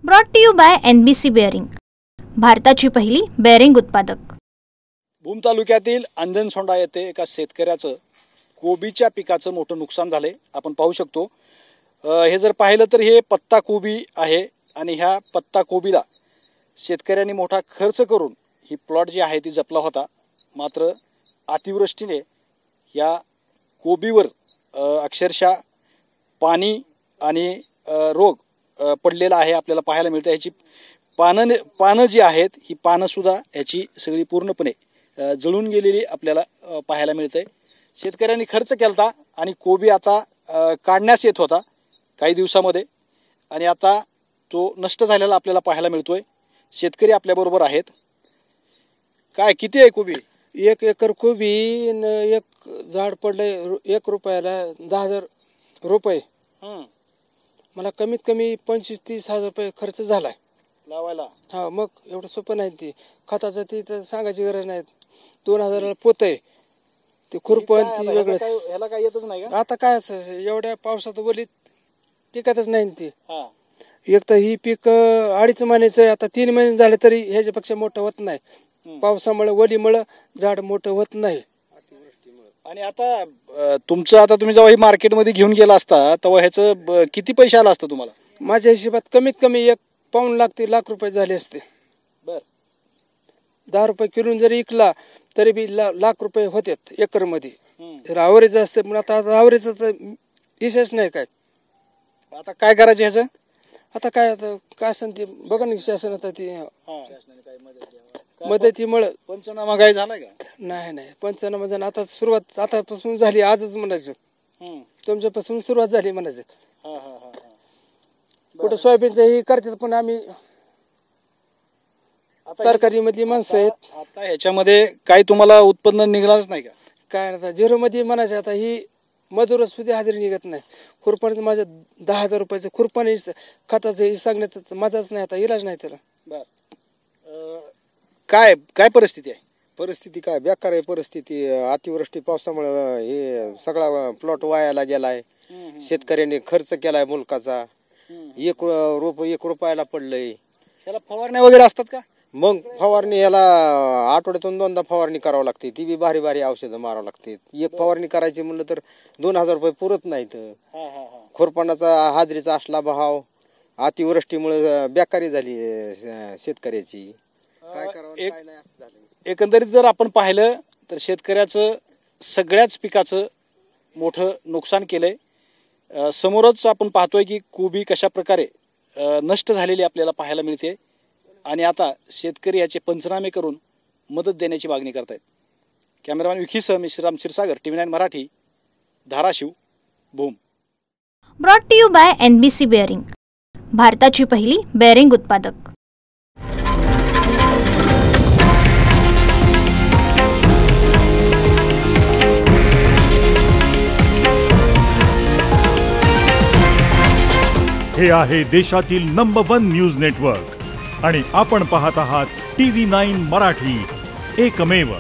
Brought to you by NBC bearing, भारताची पहिली bearing उत्पादक। भूम तालुक्यातील अंजनसोंडा येथे एका शेतकऱ्याचं कोबीच्या पिकाचं मोठं नुकसान झाले। आपण पाहू शकतो। हे जर पाहिलं तर हे पत्ता कोबी आहे आणि ह्या पत्ता कोबीला शेतकऱ्यांनी मोठा खर्च करून ही प्लॉट जी आहे ती जपला होता। मात्र अतिवृष्टीने या कोबीवर अक्षरशः पाणी आणि रोग पडलेला आहे आपल्याला पाहायला मिळतं। ह्याची पानं जी आहेत ही पानं सुद्धा ह्याची सगळी पूर्णपणे जळून गेलेली आपल्याला पाहायला मिळते। शेतकऱ्यांनी खर्च केलता आणि कोबी आता काढण्यास येत होता काही दिवसामध्ये आणि आता तो नष्ट झालेला आपल्याला पाहायला मिळतोय। शेतकरी आपल्या बरोबर आहेत। काय किती आहे कोबी? 1 एकर कोबी एक झाड पडले 1 रुपयाला 10,000 रुपये। मला कमीत कमी 25-30 हजार रुपये खर्च झालाय लावायला। हा मग एवढं सोपं नाही ते खताचं ती तर सांगायची गरज नाही। 2,000ला पोत आहे ते खुरपण ती वेगळंच। ह्याला काय येतच नाही का? आता काय एवढ्या पावसात वलीत पिकतच नाही ती। एक तर ही पीक 2.5 महिन्याचं आता 3 महिने झाले तरी ह्याच्यापेक्षा मोठं होत नाही। पावसामुळे वलीमुळे झाड मोठं होत नाही। आणि आता तुमचं आता तुम्ही जेव्हा ही मार्केटमध्ये घेऊन गेला असता तेव्हा ह्याचं किती पैसे आला असतं तुम्हाला? माझ्या हिशोबात कमीत कमी 1 पाऊण लाख ते लाख रुपये झाले असते। बर 10 रुपये किलो जरी विकला तरी बी लाख रुपये होतात एकर मध्ये। तर आवरेज असते पण आता आवरेज विशेष नाही काय। आता काय करायचं ह्याचं? आता काय असं ते बघा ना शासन आता ती मदतीमुळे पंचनामा काय झाला का? नाही पंचनामा जाणं आता सुरुवात आतापासून झाली। आजच म्हणायचं तुमच्यापासून सुरुवात झाली म्हणायचं। कुठं सोयाबीनचं हे करतात पण आम्ही तरकारी मधली माणसं आहेत। आता ह्याच्यामध्ये काही तुम्हाला उत्पन्न निघालच नाही का? काय आता 0 मध्ये म्हणायचं। आता ही मजूर सुद्धा हजेरी निघत नाही। खुरपणीचं माझं 10,000 रुपयाचं खुरपणी खताचं सांगण्यात माझाच नाही आता इलाज नाही त्याला। बर काय परिस्थिती आहे? परिस्थिती काय बेकार आहे परिस्थिती। अतिवृष्टी पावसामुळे हे सगळा प्लॉट वायाला गेलाय। शेतकऱ्यांनी खर्च केलाय मुलकाचा। 1 रुपयाला पडलंय। ह्याला फवारण्या वगैरे असतात का? मग फवारणी ह्याला आठवड्यातून 2दा फवारणी करावं लागते। ती बी भारी औषधं मारावं लागते। एक फवारणी करायची म्हणलं तर 2,000 रुपये पुरत नाहीत। खुरपणाचा हाजरीचा असला भाव अतिवृष्टीमुळे बेकारी झाली शेतकऱ्याची। काय करावं एकंदरीत जर आपण पाहिलं तर शेतकऱ्याचं सगळ्याच पिकाचं मोठं नुकसान केलंय। समोरच आपण पाहतोय की कोबी कशा प्रकारे नष्ट झालेली आपल्याला पाहायला मिळते आणि आता शेतकरी याचे पंचनामे करून मदत देण्याची मागणी करतायत। कॅमेरामॅन विखीसह मी Shriram Kshirsagar, TV9 Marathi, Dharashiv, Bhoom. Brought to you by NBC bearing, भारताची पहिली बेअरिंग उत्पादक। हे आहे देशातील नंबर 1 न्यूज नेटवर्क आणि आपण पाहत आहात TV9 मराठी, एकमेव।